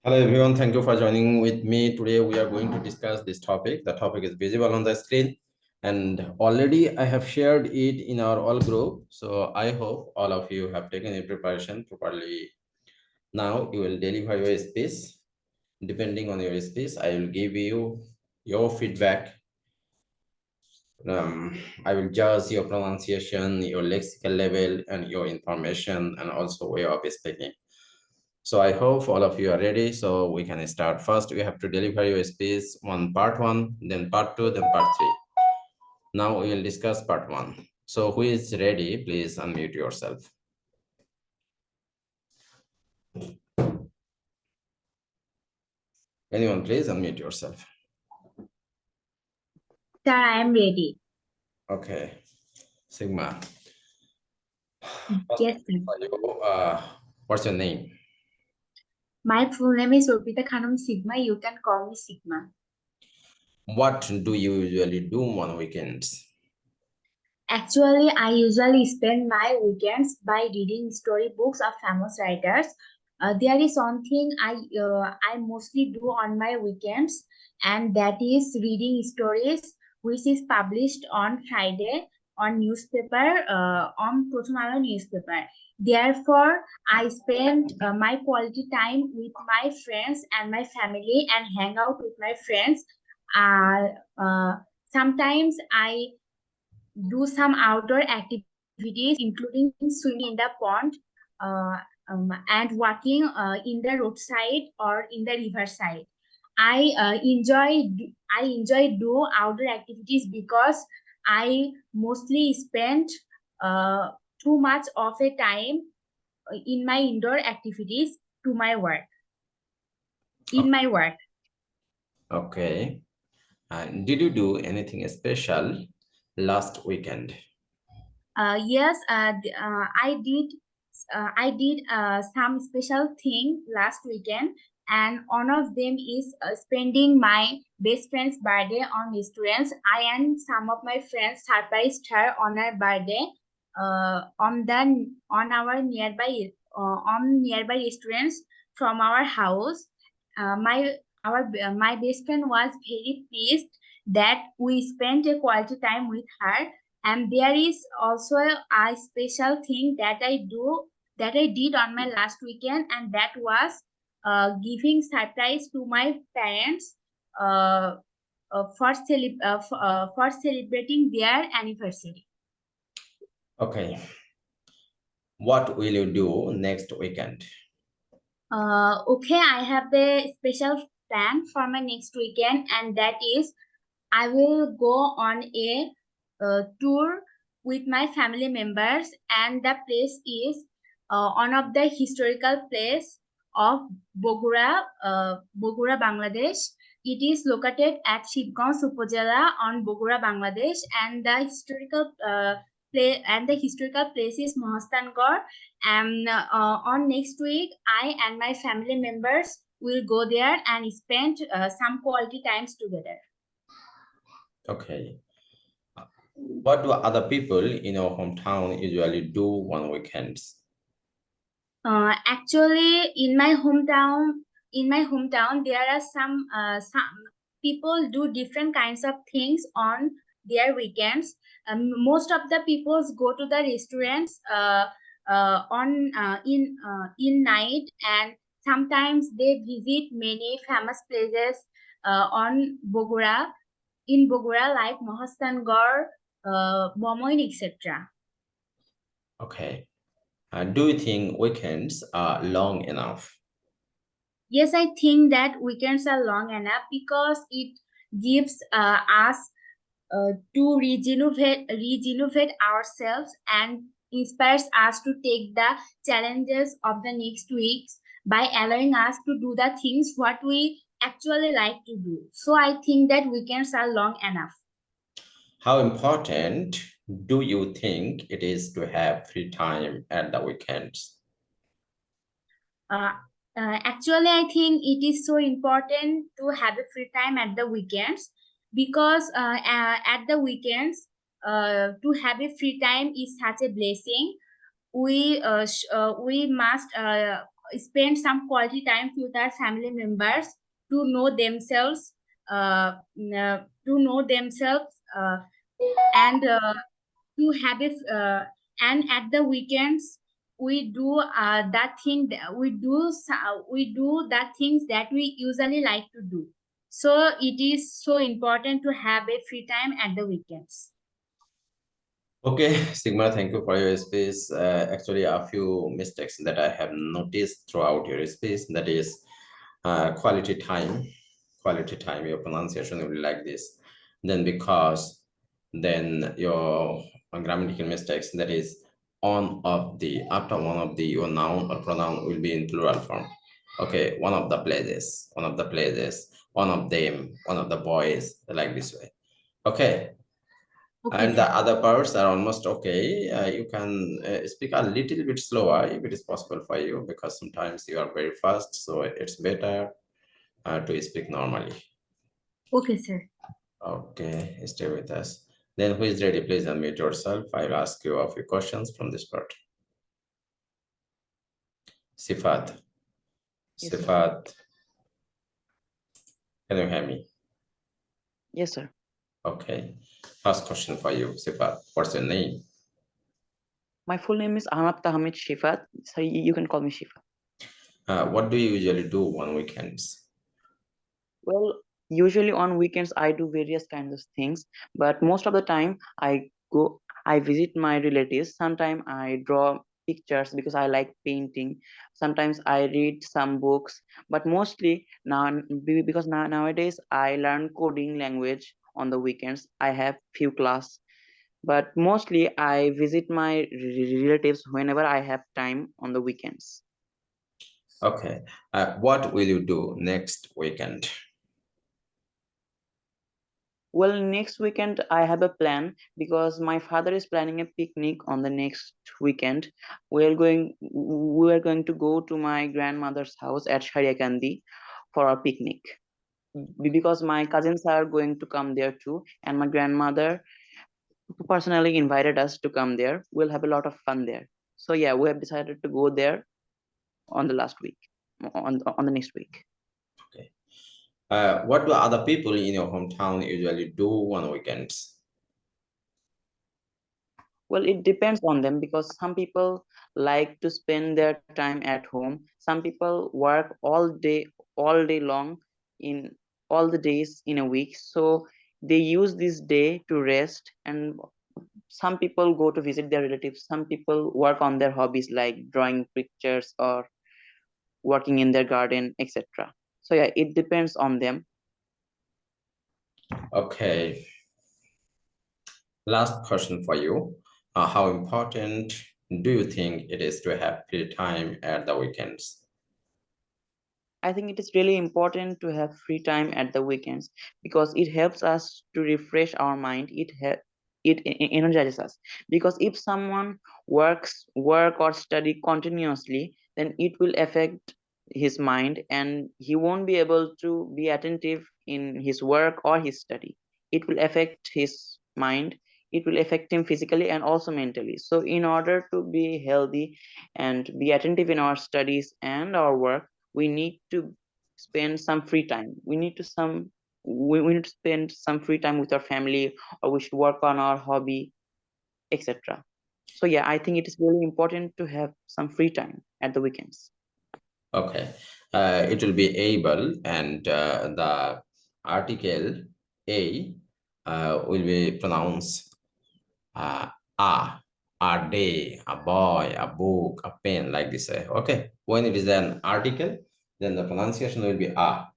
Hello everyone, thank you for joining with me. Today we are going to discuss this topic. The topic is visible on the screen and already I have shared it in our all group. So I hope all of you have taken a preparation properly. Now you will deliver your speech. Depending on your speech, I will give you your feedback. I will judge your pronunciation, your lexical level and your information and also way of speaking. So I hope all of you are ready. So we can start. First, we have to deliver your speech on part 1, then part 2, then part 3. Now we will discuss part 1. So who is ready? Please unmute yourself. Anyone, please unmute yourself. Sir, I am ready. Okay. Sigma. Yes, sir. What's your name? My full name is Urpita Khanum Sigma. You can call me Sigma. What do you usually do on weekends? Actually, I usually spend my weekends by reading storybooks of famous writers. There is something I mostly do on my weekends, and that is reading stories, which is published on Friday on newspaper, on Prothom Alo newspaper. Therefore, I spend my quality time with my friends and my family and hang out with my friends. Sometimes I do some outdoor activities, including swimming in the pond and walking in the roadside or in the riverside. I enjoy do outdoor activities because I mostly spend too much of a time in my indoor activities to my work. In my work. Okay. Did you do anything special last weekend? Yes, I did. I did some special thing last weekend, and one of them is spending my best friend's birthday on restaurants. I and some of my friends surprised her on her birthday on our nearby on nearby restaurants from our house. My best friend was very pleased that we spent a quality time with her, and there is also a special thing that I did on my last weekend, and that was giving surprise to my parents uh, for celebrating their anniversary. Okay. What will you do next weekend? Okay, I have a special plan for my next weekend, and that is I will go on a tour with my family members, and the place is one of the historical place of Bogura, Bangladesh. It is located at Shibganj Upazila on Bogura, Bangladesh, and the historical place is Mohastangarh. And on next week, I and my family members will go there and spend some quality times together. Okay. What do other people in your hometown usually do on weekends? Actually, in my hometown, there are some people do different kinds of things on their weekends. Most of the people go to the restaurants in night, and sometimes they visit many famous places on Bogura in Bogura like Mohastangarh, Bomoin, etc. Okay. Do you think weekends are long enough? Yes, I think that weekends are long enough because it gives us to regenerate ourselves and inspires us to take the challenges of the next weeks by allowing us to do the things what we actually like to do. So I think that weekends are long enough. How important do you think it is to have free time at the weekends? Uh, Actually, I think it is so important to have a free time at the weekends because at the weekends, to have a free time is such a blessing. We must spend some quality time with our family members to know themselves, and to have a and at the weekends we do that thing that we do that things that we usually like to do. So it is so important to have a free time at the weekends. Okay, Sigma, thank you for your space. Actually, a few mistakes that I have noticed throughout your space, that is quality time. Quality time, your pronunciation will be like this. Then because, then your grammatical mistakes, that is on of the, after one of the, your noun or pronoun will be in plural form. Okay, one of the places, one of the places, one of them, one of the boys, like this way. Okay. Okay, And the sir. other parts are almost okay. You can speak a little bit slower if it is possible for you, because sometimes you are very fast, so it's better to speak normally. Okay, sir. Okay, stay with us. Then who is ready? Please unmute yourself. I'll ask you a few questions from this part. Sifat. Yes, sir. Sifat. Can you hear me? Yes, sir. Okay. First question for you, Sifat. What's your name? My full name is Ahmad Tahmid Shifat, so you can call me Shifa. What do you usually do on weekends? Well, usually on weekends I do various kinds of things, but most of the time I visit my relatives. Sometimes I draw pictures because I like painting. Sometimes I read some books, but mostly because nowadays I learn coding language on the weekends. I have few class, but mostly I visit my relatives whenever I have time on the weekends. Okay. What will you do next weekend? Well, next weekend I have a plan because my father is planning a picnic on the next weekend. We are going to go to my grandmother's house at Shariakandi for a picnic. Because my cousins are going to come there too, and my grandmother personally invited us to come there. We'll have a lot of fun there. So yeah, we have decided to go there on the last week, on the next week. Okay. What do other people in your hometown usually do on weekends? Well, it depends on them because some people like to spend their time at home. Some people work all day long in all the days in a week. So they use this day to rest, and some people go to visit their relatives. Some people work on their hobbies like drawing pictures or working in their garden, etc. So yeah, it depends on them. Okay. Last question for you. How important do you think it is to have free time at the weekends? I think it is really important to have free time at the weekends because it helps us to refresh our mind. It energizes us because if someone work or study continuously, then it will affect his mind and he won't be able to be attentive in his work or his study. It will affect his mind. It will affect him physically and also mentally. So in order to be healthy and be attentive in our studies and our work, we need to spend some free time. We need to spend some free time with our family, or we should work on our hobby, etc. So yeah, I think it is really important to have some free time at the weekends. Okay. It will be able, and the article a will be pronounced a day, a boy, a book, a pen, like this. Okay. When it is an article, then the pronunciation will be a.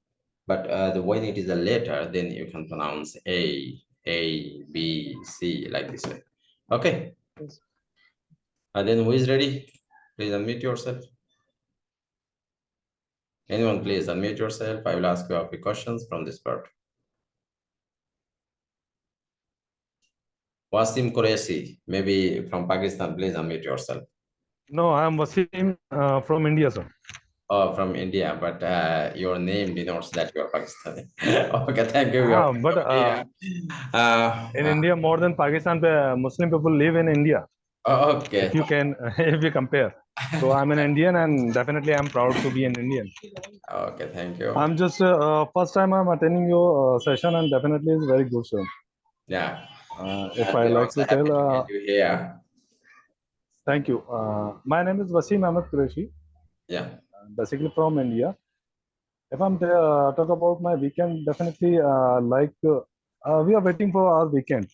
But when it is a letter, then you can pronounce A, B, C, like this way. Okay. Yes. Then who is ready? Please unmute yourself. Anyone, please unmute yourself. I will ask you a few questions from this part. Wasim Qureshi, maybe from Pakistan, please unmute yourself. No, I am Wasim from India, sir. Oh, from India, but your name denotes that you are Pakistani. Okay, thank you. But in India, more than Pakistan, Muslim people live in India. Okay. If you can, if you compare. So I'm an Indian, and definitely I'm proud to be an Indian. Okay, thank you. I'm just first time I'm attending your session, and definitely it's very good, sir. Yeah. If And I we are like also to happy tell, to get you here. thank you. My name is Wasim Ahmed Qureshi, Yeah. basically from India. If I'm talk about my weekend, definitely we are waiting for our weekend.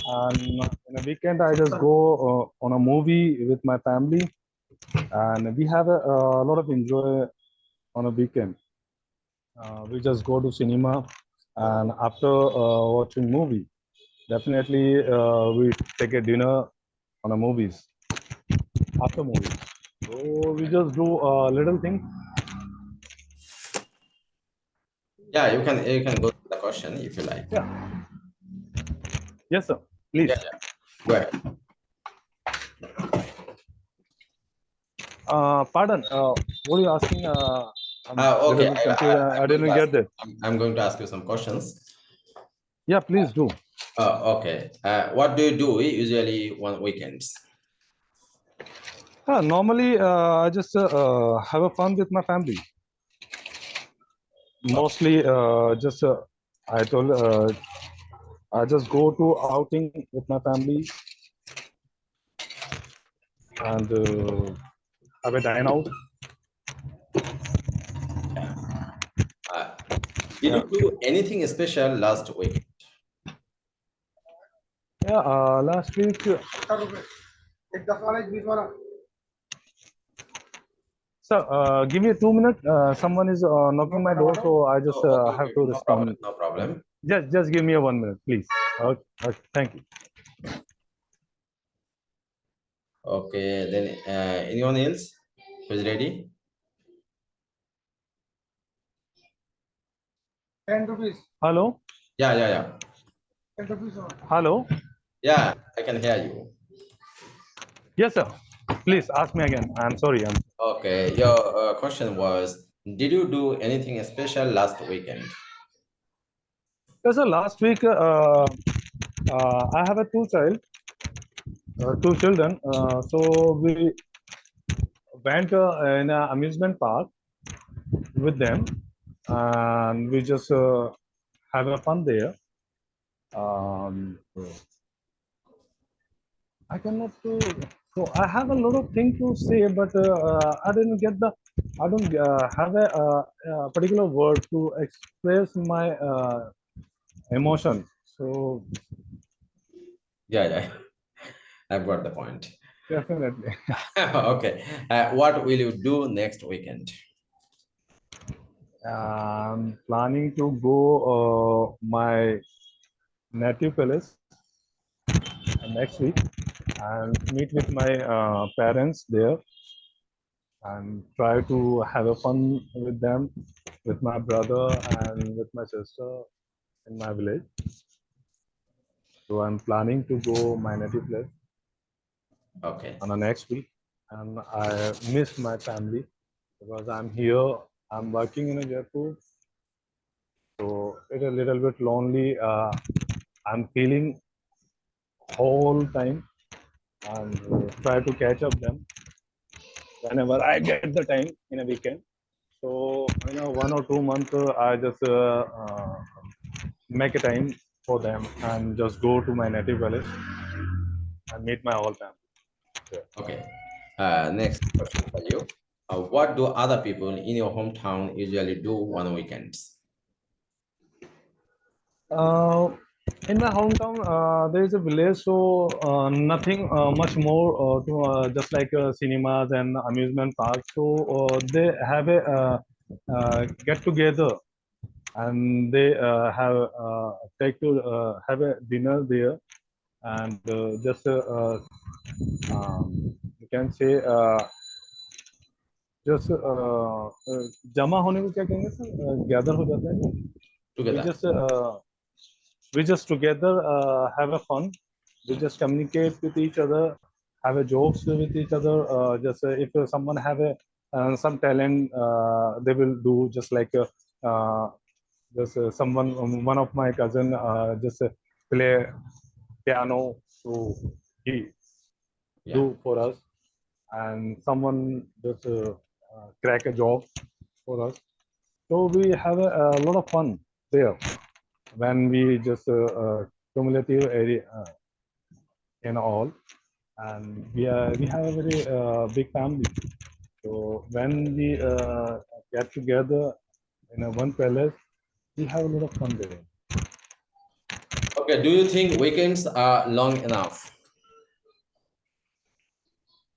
And in a weekend, I just go on a movie with my family, and we have a lot of enjoy on a weekend. We just go to cinema, and after watching movie, definitely we take a dinner on a movies after movies. So we just do a little thing. Yeah, you can go to the question if you like. Yeah. Yes, sir. Please. Yeah, yeah. Go ahead. Pardon. What are you asking? I'm Okay. little bit confused. I didn't get that. I'm going to ask you some questions. Yeah, please do. Okay. What do you do usually on weekends? Normally, I just have a fun with my family. Mostly, I told I just go to outing with my family and have a dine out. Uh, did you do anything special last week? Yeah, last week. Sir, give me 2 minutes. Someone is knocking my door, so I just Okay, have okay, to no problem. respond. No problem. Just give me a 1 minute, please. Okay, thank you. Okay, then anyone else who's ready? 10 rupees. Hello. Yeah, yeah, yeah. 10 rupees. Hello. Yeah, I can hear you. Yes, sir. Please ask me again. I'm sorry. Okay, your question was, did you do anything special last weekend? Yes, sir. Last week, I have a two children. So we went in an amusement park with them, and we just have a fun there. I cannot. So I have a lot of things to say, but I didn't get the. I don't have a particular word to express my emotion. So Yeah, yeah. I've got the point. definitely. Okay. What will you do next weekend? I'm planning to go my native place next week and meet with my parents there and try to have a fun with them, with my brother and with my sister in my village. So I'm planning to go my native place Okay. on the next week, and I miss my family because I'm here. I'm working in a Jaipur, so it's a little bit lonely. I'm feeling whole time and try to catch up them whenever I get the time in a weekend. So 1 or 2 months, I just make a time for them and just go to my native village and meet my whole family. Okay. Next question for you. What do other people in your hometown usually do on weekends? Uh, in my hometown, there is a village, so nothing much more to just like cinemas and amusement parks. So they have a get together, and they have take to have a dinner there, and just you can say just जमा होने को क्या कहेंगे sir gather हो जाता है we Together. just we just together have a fun. We just communicate with each other, have a jokes with each other. Just if someone have a some talent, they will do just like just someone one of my cousin just play piano, so he Yeah. do for us, and someone just crack a job for us. So we have a lot of fun there when we just cumulative area in all, and we have a very big family. So when we get together in a one palace, we have a lot of fun there. Okay, do you think weekends are long enough?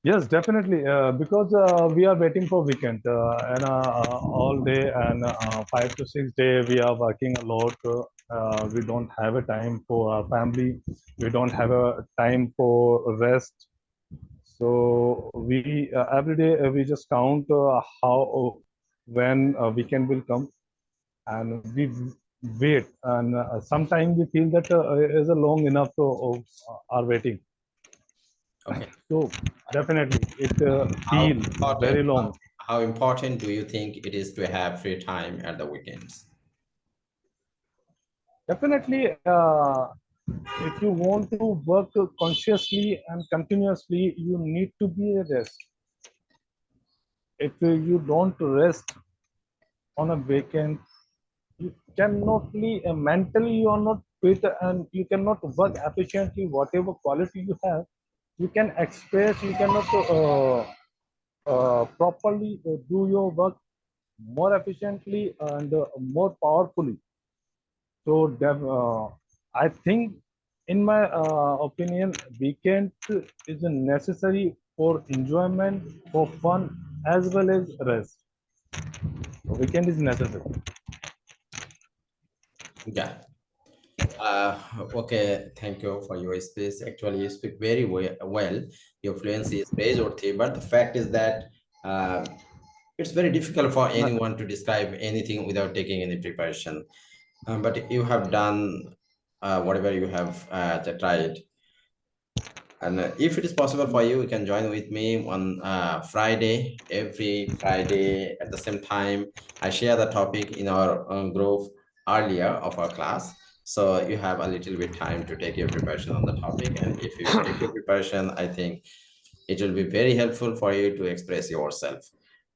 Yes, definitely. Because we are waiting for weekend and all day and 5 to 6 day we are working a lot. We don't have a time for our family. We don't have a time for rest. So we every day we just count how when weekend will come, and we wait. And sometimes we feel that is a long enough to our waiting. Okay. So definitely it How feel very important, long. how important do you think it is to have free time at the weekends? Definitely, if you want to work consciously and continuously, you need to be a rest. If you don't rest on a weekend, you cannot be mentally you are not fit and you cannot work efficiently. Whatever quality you have, you can express. You cannot properly do your work more efficiently and more powerfully. So I think, in my opinion, weekend is necessary for enjoyment, for fun, as well as rest. So weekend is necessary. Yeah. Okay, thank you for your space. Actually, you speak very well. Your fluency is praiseworthy, but the fact is that it's very difficult for anyone to describe anything without taking any preparation. But you have done whatever you have tried. And if it is possible for you, you can join with me on Friday, every Friday at the same time. I share the topic in our group earlier of our class. So you have a little bit time to take your preparation on the topic. And if you take your preparation, I think it will be very helpful for you to express yourself.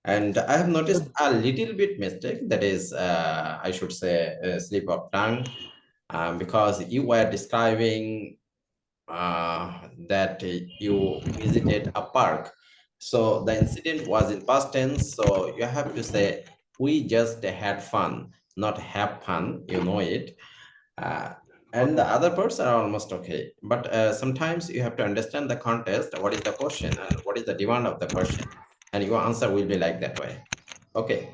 And I have noticed a little bit mistake, that is, I should say, a slip of tongue, because you were describing that you visited a park. So the incident was in past tense. So you have to say, we just had fun, not have fun, you know it. And the other parts are almost okay. But sometimes you have to understand the context, what is the question and what is the demand of the question. And your answer will be like that way. Okay.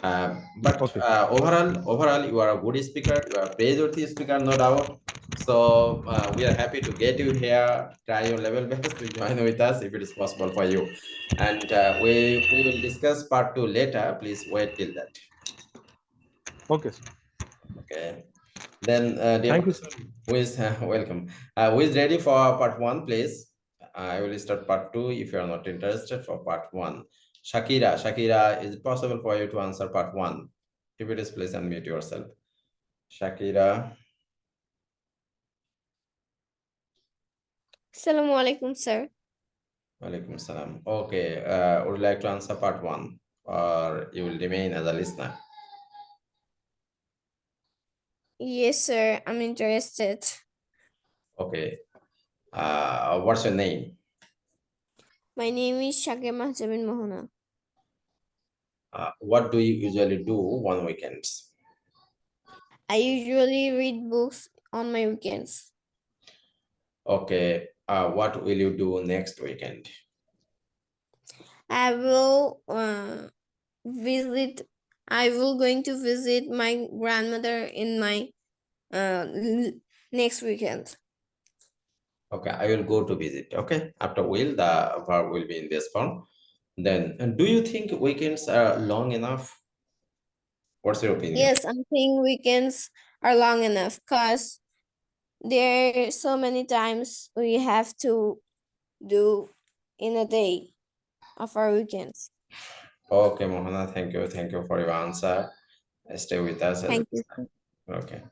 But Okay. overall, you are a good speaker. You are a praiseworthy speaker, no doubt. So we are happy to get you here. Try your level best to join with us if it is possible for you. And we will discuss part 2 later. Please wait till that. Okay. Okay. Then, dear Thank you. person, who is welcome. Who is ready for part 1, please? I will start part 2 if you are not interested for part 1. Shakira, is it possible for you to answer part 1? If it is, please unmute yourself. Shakira. Assalamu alaikum, sir. Walaikum salam. Okay, would you like to answer part 1 or you will remain as a listener? Yes, sir. I'm interested. Okay. What's your name? My name is Shakir Mahjabin Mohana. What do you usually do on weekends? I usually read books on my weekends. Okay. What will you do next weekend? I will going to visit my grandmother in my next weekend. Okay, I will go to visit. Okay, after will, the verb will be in this form. Then, and do you think weekends are long enough? What's your opinion? Yes, I think weekends are long enough because there are so many times we have to do in a day of our weekends. Okay, Mohana, thank you. Thank you for your answer. Stay with us. Thank you. Okay.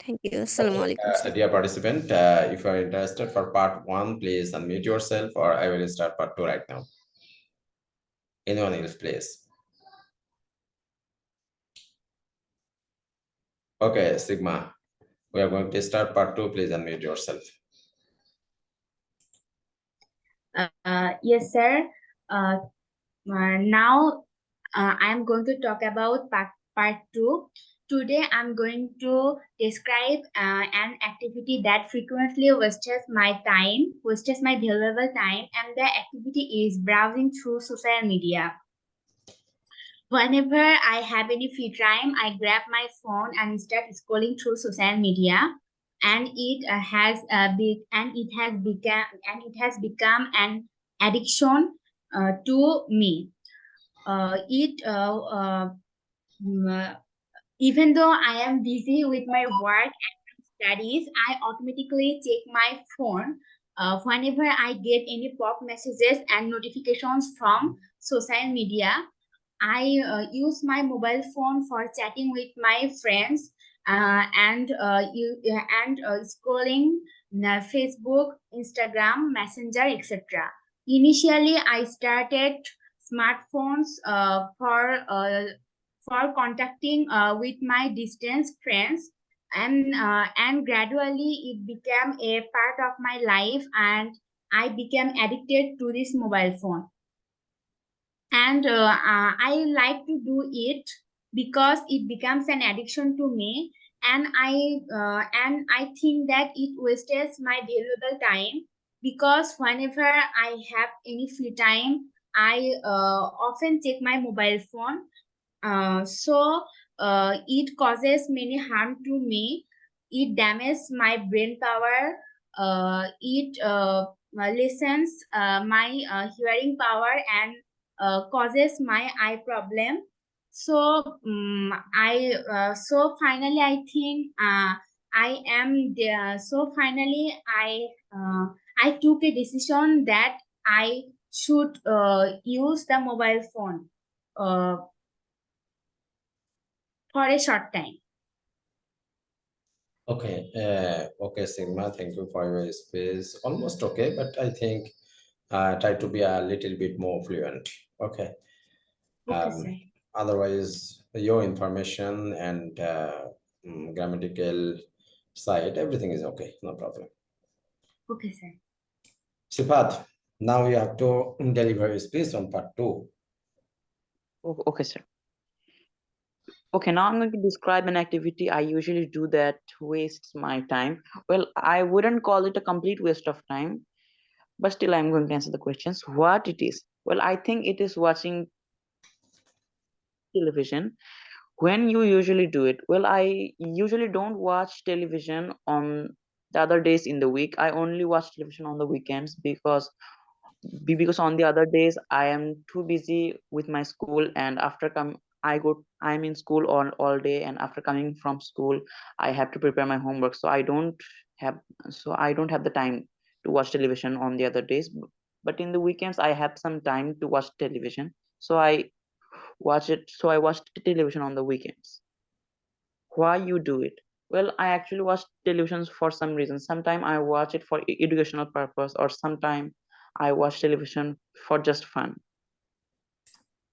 Thank you. Okay, Assalamualaikum, sir. dear participant, if you are interested for part 1, please unmute yourself, or I will start part 2 right now. Anyone else, please? Okay, Sigma, we are going to start part 2. Please unmute yourself. Yes, sir. Now I'm going to talk about part 2. Today I'm going to describe an activity that frequently wastes my valuable time, and the activity is browsing through social media. Whenever I have any free time, I grab my phone and start scrolling through social media, and it has become an addiction to me. Even though I am busy with my work and studies, I automatically check my phone whenever I get any pop messages and notifications from social media. I use my mobile phone for chatting with my friends and scrolling Facebook, Instagram, Messenger, etc. Initially, I started smartphones for contacting with my distant friends, and gradually it became a part of my life, and I became addicted to this mobile phone. And I like to do it because it becomes an addiction to me, and I think that it wastes my valuable time, because whenever I have any free time, I often check my mobile phone. It causes many harm to me. It damages my brain power. It lessens my hearing power, and causes my eye problem. So finally I think I am there. So finally I took a decision that I should use the mobile phone for a short time. Okay, okay, Sigma, thank you for your space. Almost okay, but I think try to be a little bit more fluent. Okay. Okay, sir. Otherwise, your information and grammatical side, everything is okay, no problem. Okay, sir. Sipat, now you have to deliver your speech on part 2. Okay, sir. Okay, now I'm going to describe an activity I usually do that wastes my time. Well, I wouldn't call it a complete waste of time, but still I'm going to answer the questions. What it is? Well, I think it is watching television. When you usually do it? Well, I usually don't watch television on the other days in the week. I only watch television on the weekends because on the other days I am too busy with my school, and I'm in school all day, and after coming from school I have to prepare my homework, so have I don't have the time to watch television on the other days. But in the weekends I have some time to watch television, so I watch television on the weekends. Why you do it? Well, I actually watch television for some reason. Sometimes I watch it for educational purpose, or sometimes I watch television for just fun.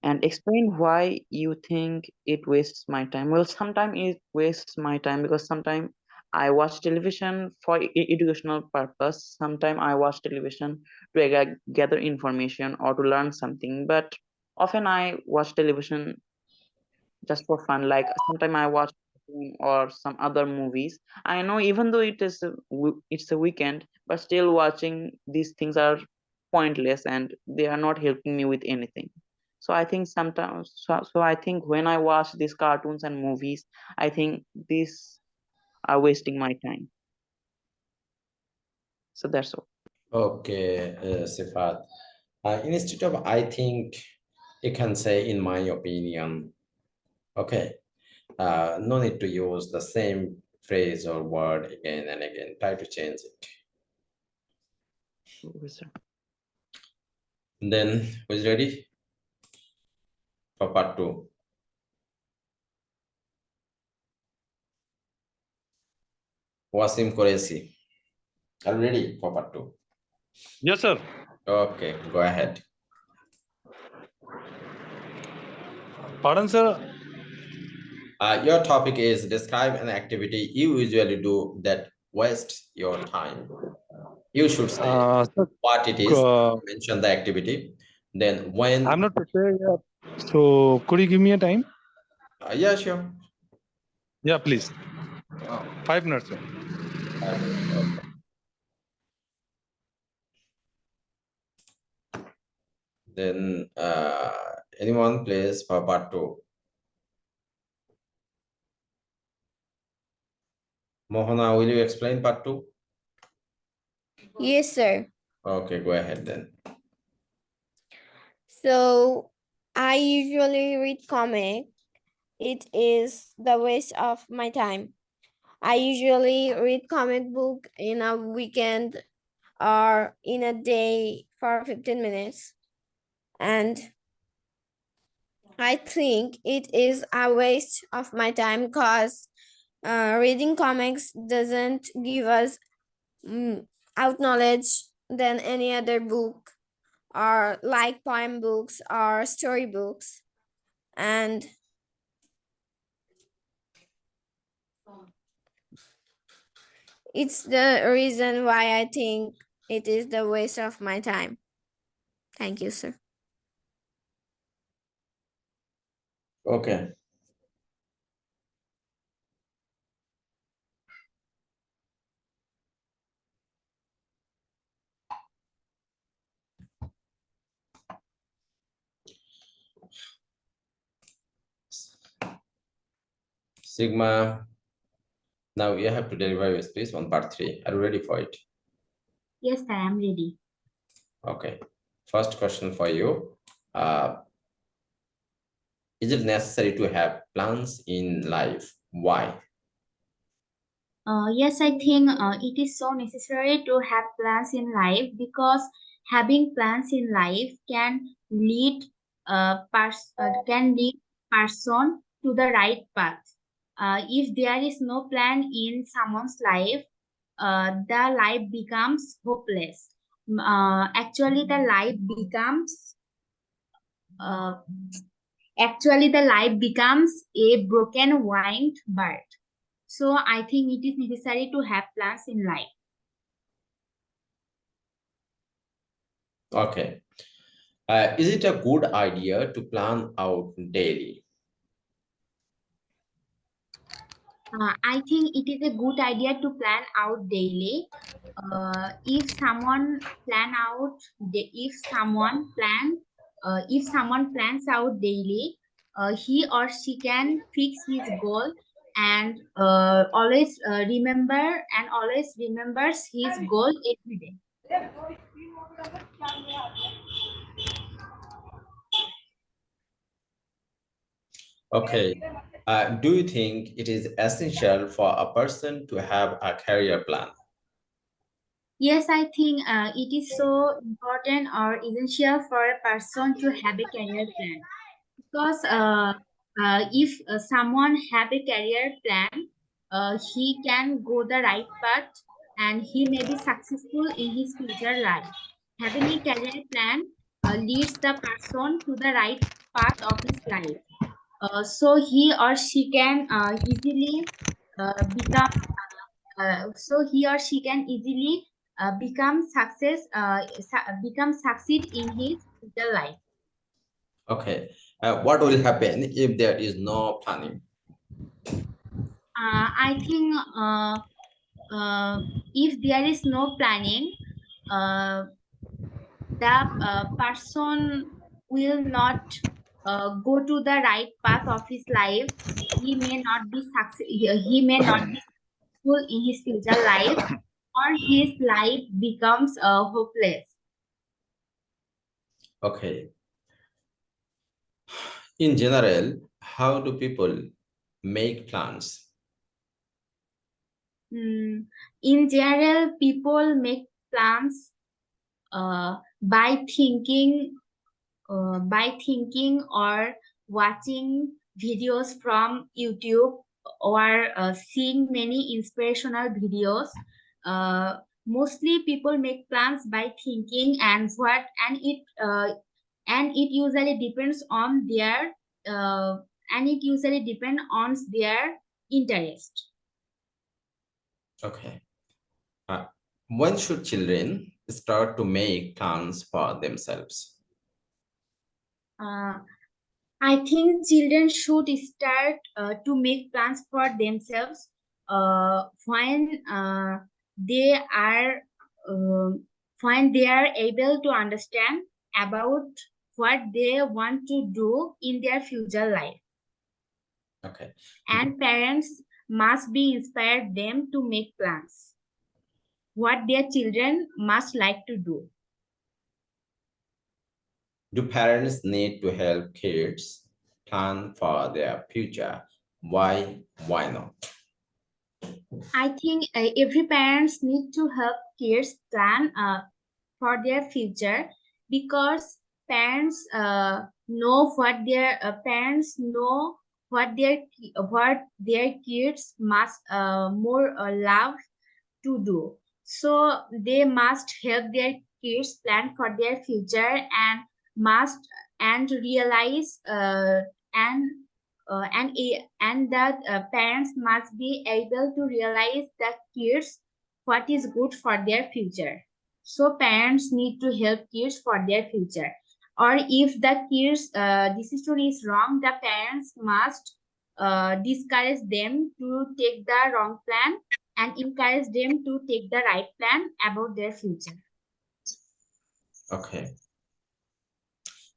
And explain why you think it wastes my time. Well, sometimes it wastes my time because sometimes I watch television for educational purpose. Sometimes I watch television to gather information or to learn something. But often I watch television just for fun. Like sometimes I watch or some other movies. I know even though it's a weekend, but still watching these things are pointless and they are not helping me with anything. So I think sometimes, so I think when I watch these cartoons and movies, I think these are wasting my time. So that's all. Okay, Sifat. Instead of I think, you can say in my opinion. Okay. No need to use the same phrase or word again and again. Try to change it. Okay, sir. Then who's ready for part 2? Wasim Qureshi. Are you ready for part 2? Yes, sir. Okay, go ahead. Pardon, sir. Your topic is describe an activity you usually do that wastes your time. You should say Sir, what it is, uh, mention the activity, then when. I'm not prepared yet. So, could you give me a time? Yeah, sure. Yeah, please. 5 minutes, sir. 5 minutes. Okay. Then anyone please for part 2? Mohana, will you explain part 2? Yes, sir. Okay, go ahead then. So I usually read comic. It is the waste of my time. I usually read comic book in a weekend or in a day for 15 minutes. And I think it is a waste of my time because reading comics doesn't give us out knowledge than any other book or like poem books or story books. And it's the reason why I think it is the waste of my time. Thank you, sir. Okay. Sigma, now you have to deliver your speech on part 3. Are you ready for it? Yes, I am ready. Okay. First question for you. Is it necessary to have plans in life? Why? Yes, I think it is so necessary to have plans in life because having plans in life can lead person to the right path. If there is no plan in someone's life, the life becomes hopeless. Actually, uh, the life becomes a broken winged bird. So I think it is necessary to have plans in life. Okay. Is it a good idea to plan out daily? I think it is a good idea to plan out daily. If someone plan out, if someone plans out daily, he or she can fix his goal and always remembers his goal every day. Okay. Do you think it is essential for a person to have a career plan? Yes, I think it is so important or essential for a person to have a career plan because if someone have a career plan, he can go the right path and he may be successful in his future life. Having a career plan leads the person to the right path of his life. So he or she can easily become so he or she can easily become succeed in his future life. Okay. What will happen if there is no planning? I think if there is no planning, the person will not go to the right path of his life. He may not be successful in his future life, or his life becomes hopeless. Okay. In general, how do people make plans? In general, people make plans uh, by thinking or watching videos from YouTube or seeing many inspirational videos. Mostly people make plans by thinking and it usually depends on their interest. Okay. When should children start to make plans for themselves? I think children should start to make plans for themselves when they are uh, when they are able to understand about what they want to do in their future life. Okay. And parents must be inspired them to make plans what their children must like to do. Do parents need to help kids plan for their future? Why? Why not? I think every parents need to help kids plan for their future because parents know what their kids must more love to do. So they must help their kids plan for their future must and realize and that parents must be able to realize the kids what is good for their future. So parents need to help kids for their future. Or if the kids decision is wrong, the parents must discourage them to take the wrong plan and encourage them to take the right plan about their future. Okay.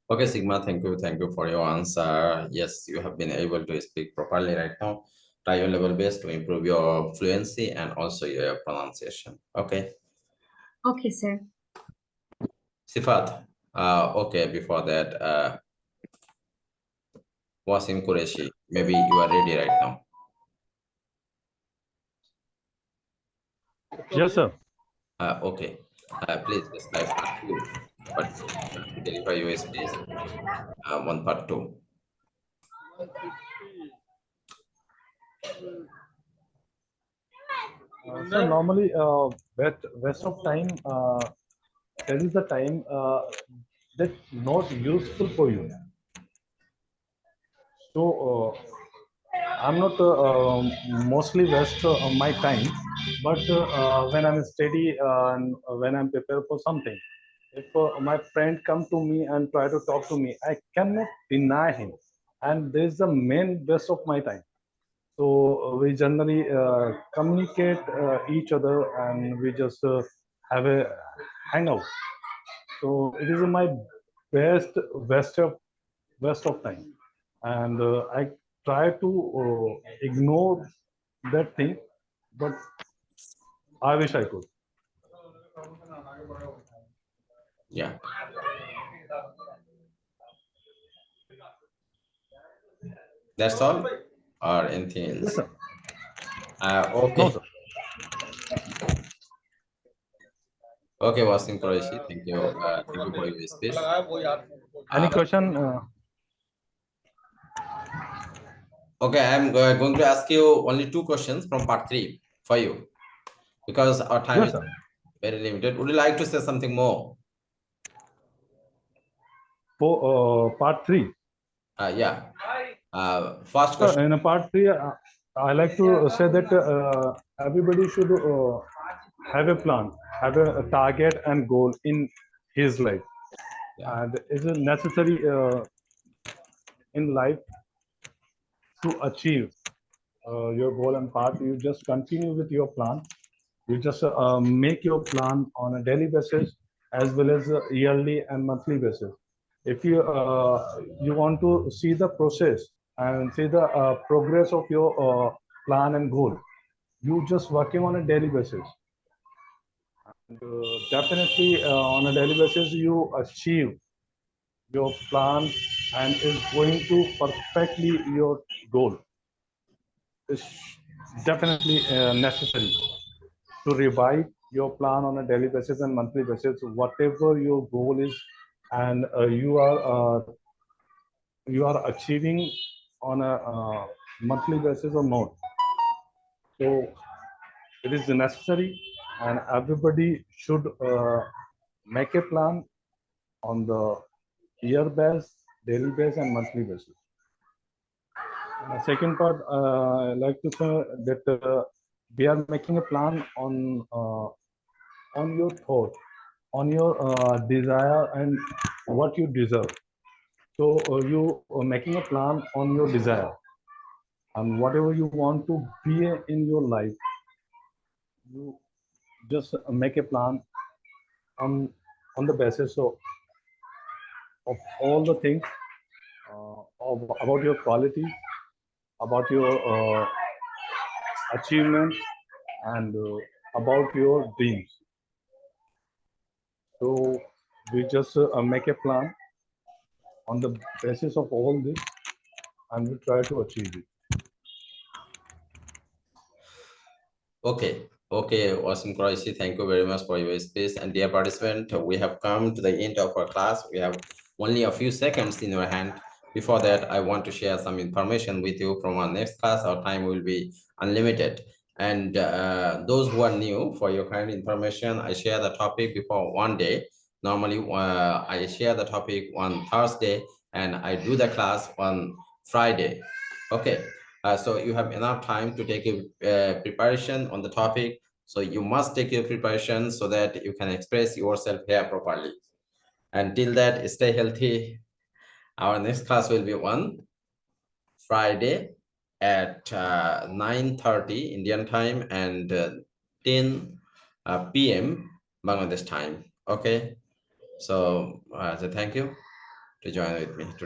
Okay, Sigma, thank you. Thank you for your answer. Yes, you have been able to speak properly right now. Try your level best to improve your fluency and also your pronunciation. Okay. Okay, sir. Sifat, okay, before that, Wasim Qureshi, maybe you are ready right now. Yes, sir. Okay, please describe part two, but to deliver your space, one part two. So normally, best of time, that is the time that's not useful for you. So I'm not mostly waste my time, but when I'm study and when I'm prepared for something, if my friend come to me and try to talk to me, I cannot deny him, and this is the main waste of my time. So we generally communicate each other, and we just have a hangout. So it is my best waste of time, and I try to ignore that thing, but I wish I could. Yeah. That's all, or anything Yes, else? sir. No, Okay. sir. Okay, Wasim Qureshi, thank you. Thank you for your space. Any question? Okay, I'm going to ask you only two questions from part three for you because our time Yes, is sir. very limited. Would you like to say something more? For part 3. Yeah. First So question. in part 3, I like to say that everybody should have a plan, have a target and goal in his life, Yeah. and is it necessary in life to achieve your goal and path. You just continue with your plan. You just make your plan on a daily basis as well as yearly and monthly basis. If you want to see the process and see the progress of your plan and goal, you just working on a daily basis. And, definitely on a daily basis you achieve your plan and is going to perfectly your goal. It's definitely necessary to revise your plan on a daily basis and monthly basis, whatever your goal is, and you are achieving on a monthly basis or not. So it is necessary, and everybody should make a plan on the year base, daily base, and monthly basis. Second part, I like to say that we are making a plan on your thought, on your desire, and what you deserve. So you are making a plan on your desire and whatever you want to be in your life. You just make a plan on the basis of all the things about your quality, about your achievement, and about your dreams. So we just make a plan on the basis of all this, and we try to achieve it. Okay, Wasim Qureshi, thank you very much for your space. And dear participant, we have come to the end of our class. We have only a few seconds in your hand. Before that, I want to share some information with you from our next class. Our time will be unlimited. And those who are new, for your kind information, I share the topic before one day. Normally, I share the topic on Thursday, and I do the class on Friday. Okay. So you have enough time to take a preparation on the topic. So you must take your preparation so that you can express yourself here properly. Until that, stay healthy. Our next class will be on Friday at 9:30 Indian time and 10 p.m. Bangladesh time. Okay. So thank you to join with me today.